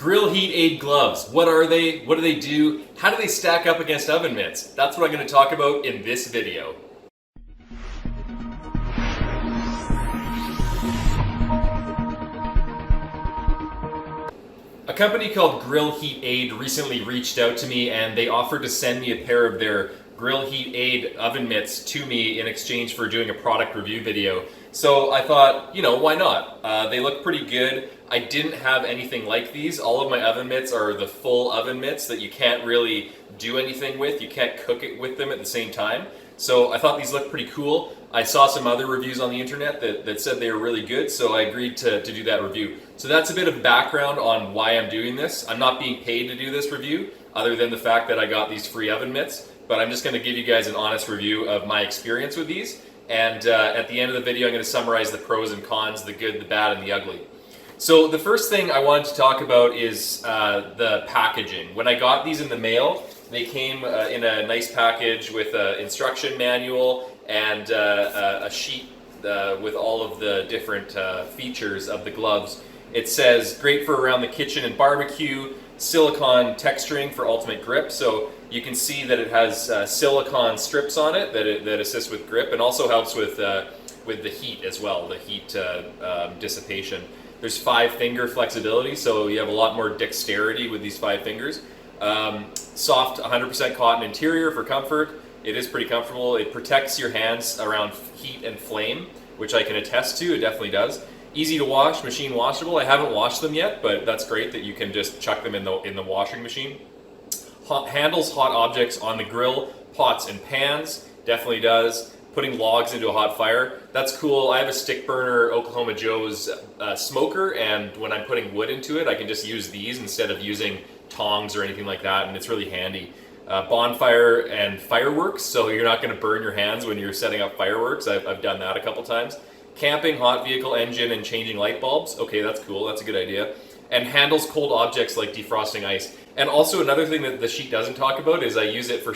Grill Heat Aid gloves. What are they? What do they do? How do they stack up against oven mitts? That's what I'm going to talk about in this video. A company called Grill Heat Aid recently reached out to me and they offered to send me a pair of their Grill Heat Aid oven mitts to me in exchange for doing a product review video. So I thought, why not? They look pretty good. I didn't have anything like these. All of my oven mitts are the full oven mitts that you can't really do anything with. You can't cook it with them at the same time. So I thought these looked pretty cool. I saw some other reviews on the internet that said they were really good, so I agreed to do that review. So that's a bit of background on why I'm doing this. I'm not being paid to do this review, other than the fact that I got these free oven mitts, but I'm just going to give you guys an honest review of my experience with these. And at the end of the video, I'm going to summarize the pros and cons, the good, the bad, and the ugly. So the first thing I wanted to talk about is the packaging. When I got these in the mail, they came in a nice package with an instruction manual and a sheet with all of the different features of the gloves. It says, great for around the kitchen and barbecue, silicone texturing for ultimate grip. So you can see that it has silicone strips on it that assist with grip and also helps with the heat as well, the heat dissipation. There's 5-finger flexibility, so you have a lot more dexterity with these 5 fingers. Soft 100% cotton interior for comfort. It is pretty comfortable. It protects your hands around heat and flame, which I can attest to. It definitely does. Easy to wash, machine washable. I haven't washed them yet, but that's great that you can just chuck them in the washing machine. Handles hot objects on the grill, pots and pans. Definitely does. Putting logs into a hot fire. That's cool. I have a stick burner Oklahoma Joe's smoker, and when I'm putting wood into it, I can just use these instead of using tongs or anything like that, and it's really handy. Bonfire and fireworks, so you're not going to burn your hands when you're setting up fireworks. I've done that a couple times. Camping, hot vehicle engine, and changing light bulbs. Okay, that's cool. That's a good idea. And handles cold objects like defrosting ice. And also another thing that the sheet doesn't talk about is I use it for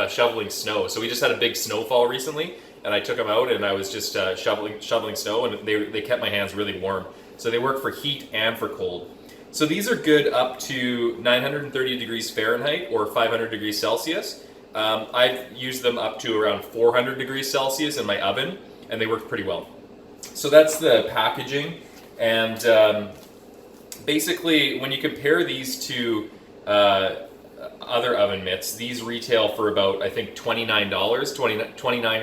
shoveling snow. So we just had a big snowfall recently, and I took them out and I was just shoveling snow, and they kept my hands really warm. So they work for heat and for cold. So these are good up to 930 degrees Fahrenheit or 500 degrees Celsius. I've used them up to around 400 degrees Celsius in my oven, and they work pretty well. So that's the packaging, and basically when you compare these to other oven mitts, these retail for about, I think, $29 or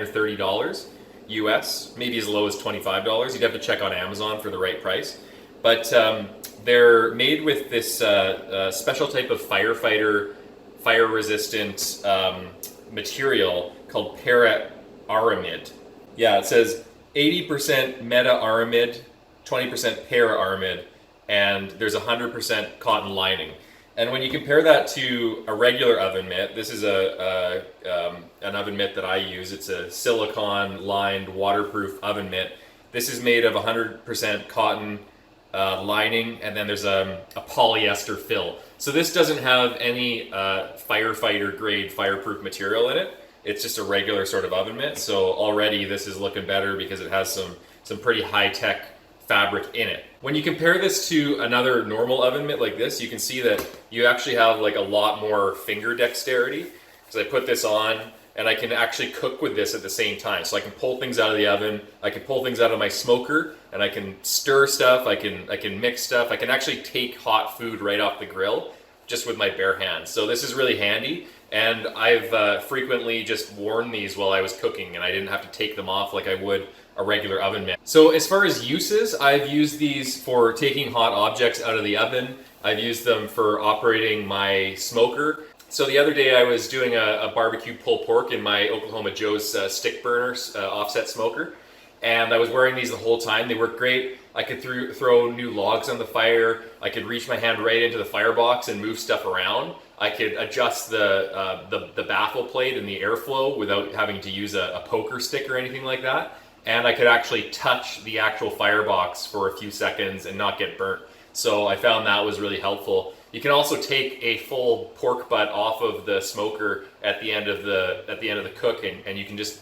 $30 US, maybe as low as $25. You'd have to check on Amazon for the right price. But they're made with this special type of fire-resistant material called para-aramid. Yeah, it says 80% meta-aramid, 20% para-aramid, and there's 100% cotton lining. And when you compare that to a regular oven mitt, this is an oven mitt that I use. It's a silicone-lined, waterproof oven mitt. This is made of 100% cotton lining, and then there's a polyester fill. So this doesn't have any firefighter-grade fireproof material in it. It's just a regular sort of oven mitt. So already this is looking better because it has some pretty high-tech fabric in it. When you compare this to another normal oven mitt like this, you can see that you actually have like a lot more finger dexterity. So I put this on and I can actually cook with this at the same time. So I can pull things out of the oven, I can pull things out of my smoker, and I can stir stuff, I can mix stuff. I can actually take hot food right off the grill just with my bare hands. So this is really handy, and I've frequently just worn these while I was cooking, and I didn't have to take them off like I would a regular oven mitt. So as far as uses, I've used these for taking hot objects out of the oven. I've used them for operating my smoker. So the other day I was doing a barbecue pulled pork in my Oklahoma Joe's stick burner offset smoker, and I was wearing these the whole time. They work great. I could throw new logs on the fire. I could reach my hand right into the firebox and move stuff around. I could adjust the baffle plate and the airflow without having to use a poker stick or anything like that. And I could actually touch the actual firebox for a few seconds and not get burnt. So I found that was really helpful. You can also take a full pork butt off of the smoker at the end of the cook, and you can just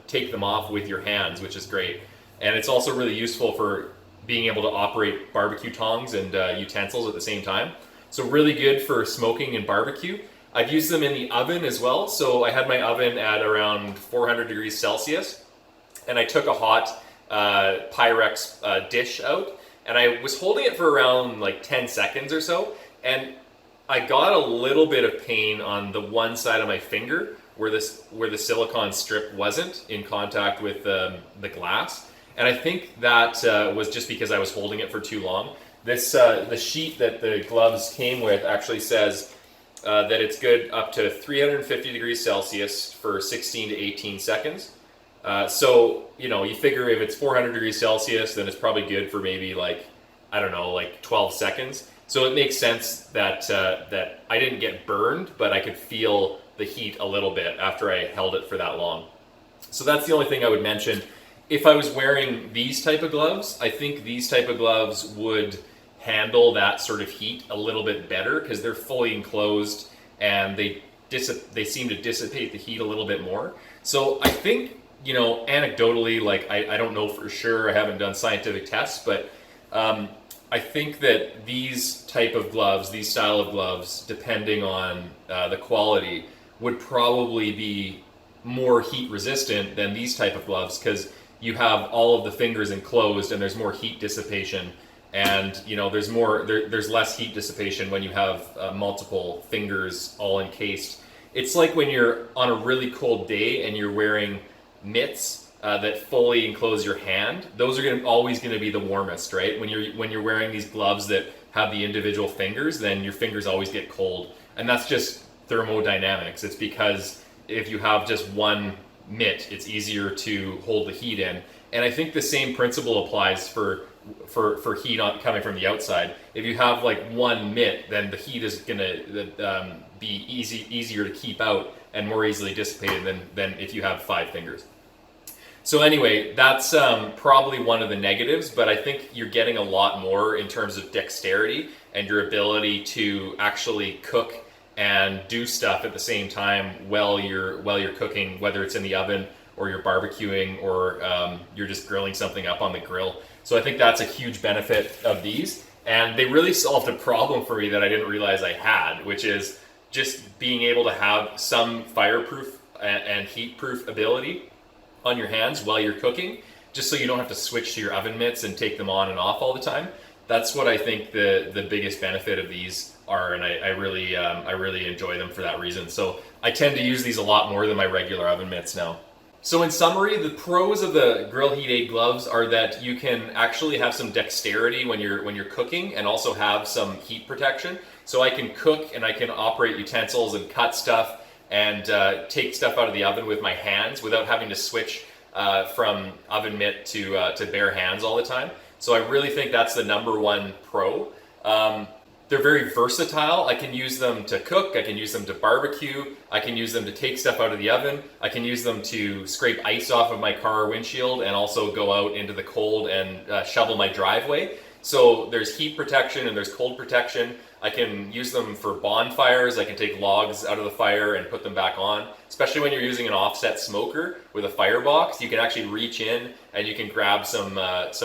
take them off with your hands, which is great. And it's also really useful for being able to operate barbecue tongs and utensils at the same time. So really good for smoking and barbecue. I've used them in the oven as well. So I had my oven at around 400 degrees Celsius, and I took a hot Pyrex dish out, and I was holding it for around like 10 seconds or so, and I got a little bit of pain on the one side of my finger where the silicone strip wasn't in contact with the glass, and I think that was just because I was holding it for too long. This the sheet that the gloves came with actually says that it's good up to 350 degrees Celsius for 16 to 18 seconds. So, you know, you figure if it's 400 degrees Celsius, then it's probably good for maybe like, I don't know, like 12 seconds. So it makes sense that that I didn't get burned, but I could feel the heat a little bit after I held it for that long. So that's the only thing I would mention. If I was wearing these type of gloves, I think these type of gloves would handle that sort of heat a little bit better because they're fully enclosed and they seem to dissipate the heat a little bit more. So I think, you know, anecdotally, like I don't know for sure, I haven't done scientific tests, but I think that these type of gloves, these style of gloves, depending on the quality, would probably be more heat resistant than these type of gloves because you have all of the fingers enclosed and there's more heat dissipation. And you know, there's less heat dissipation when you have multiple fingers all encased. It's like when you're on a really cold day and you're wearing mitts that fully enclose your hand. Those are always going to be the warmest, right? When you're wearing these gloves that have the individual fingers, then your fingers always get cold, and that's just thermodynamics. It's because if you have just one mitt, it's easier to hold the heat in. And I think the same principle applies for heat coming from the outside. If you have like one mitt, then the heat is gonna be easier to keep out and more easily dissipated than if you have 5 fingers. So anyway, that's probably one of the negatives, but I think you're getting a lot more in terms of dexterity and your ability to actually cook and do stuff at the same time while you're cooking, whether it's in the oven or you're barbecuing or you're just grilling something up on the grill. So I think that's a huge benefit of these. And they really solved a problem for me that I didn't realize I had, which is just being able to have some fireproof and heat-proof ability on your hands while you're cooking, just so you don't have to switch to your oven mitts and take them on and off all the time. That's what I think the biggest benefit of these are, and I really enjoy them for that reason. So I tend to use these a lot more than my regular oven mitts now. So in summary, the pros of the Grill Heat Aid gloves are that you can actually have some dexterity when you're cooking and also have some heat protection. So I can cook and I can operate utensils and cut stuff and take stuff out of the oven with my hands without having to switch from oven mitt to bare hands all the time. So I really think that's the number one pro. They're very versatile. I can use them to cook, I can use them to barbecue, I can use them to take stuff out of the oven, I can use them to scrape ice off of my car windshield and also go out into the cold and shovel my driveway. So there's heat protection and there's cold protection. I can use them for bonfires. I can take logs out of the fire and put them back on. Especially when you're using an offset smoker with a firebox, you can actually reach in and you can grab some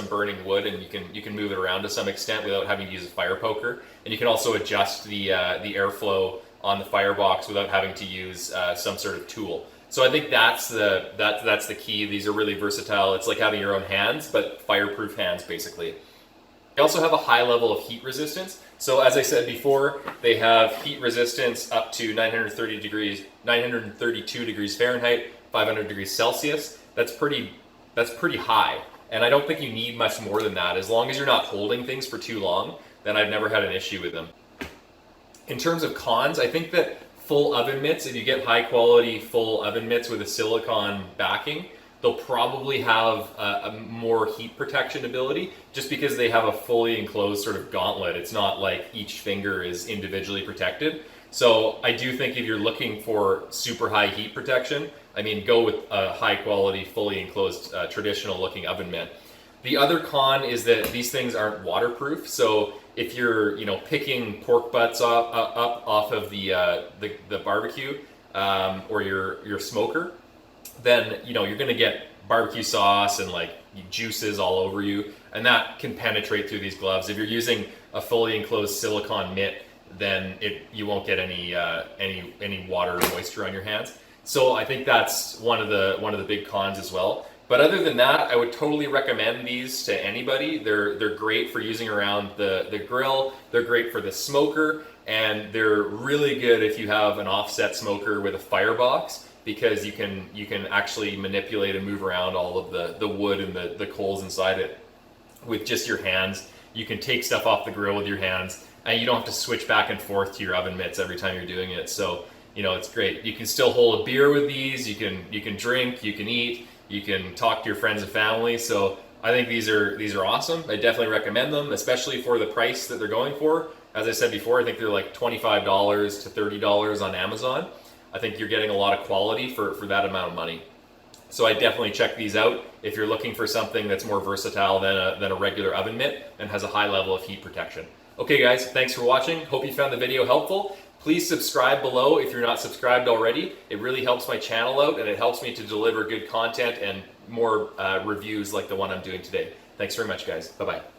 burning wood and you can move it around to some extent without having to use a fire poker. And you can also adjust the airflow on the firebox without having to use some sort of tool. So I think that's the key. These are really versatile. It's like having your own hands, but fireproof hands basically. They also have a high level of heat resistance. So as I said before, they have heat resistance up to 932 degrees Fahrenheit, 500 degrees Celsius. That's pretty high. And I don't think you need much more than that. As long as you're not holding things for too long, then I've never had an issue with them. In terms of cons, I think that full oven mitts, if you get high quality full oven mitts with a silicone backing, they'll probably have a more heat protection ability just because they have a fully enclosed sort of gauntlet. It's not like each finger is individually protected. So I do think if you're looking for super high heat protection, I mean, go with a high quality, fully enclosed, traditional looking oven mitt. The other con is that these things aren't waterproof. So if you're, picking pork butts up off of the barbecue or your smoker, then you're going to get barbecue sauce and like juices all over you. and that can penetrate through these gloves. If you're using a fully enclosed silicone mitt, then you won't get any water or moisture on your hands. So I think that's one of the big cons as well. But other than that, I would totally recommend these to anybody. They're great for using around the grill. They're great for the smoker, and they're really good if you have an offset smoker with a firebox, because you can actually manipulate and move around all of the wood and the coals inside it with just your hands. You can take stuff off the grill with your hands, and you don't have to switch back and forth to your oven mitts every time you're doing it. So, you know, it's great. You can still hold a beer with these. You can drink, you can eat, you can talk to your friends and family. So I think these are awesome. I definitely recommend them, especially for the price that they're going for. As I said before, I think they're like $25 to $30 on Amazon. I think you're getting a lot of quality for that amount of money. So I definitely check these out if you're looking for something that's more versatile than a regular oven mitt and has a high level of heat protection. Okay guys, thanks for watching. Hope you found the video helpful. Please subscribe below if you're not subscribed already. It really helps my channel out, and it helps me to deliver good content and more reviews like the one I'm doing today. Thanks very much guys. Bye-bye.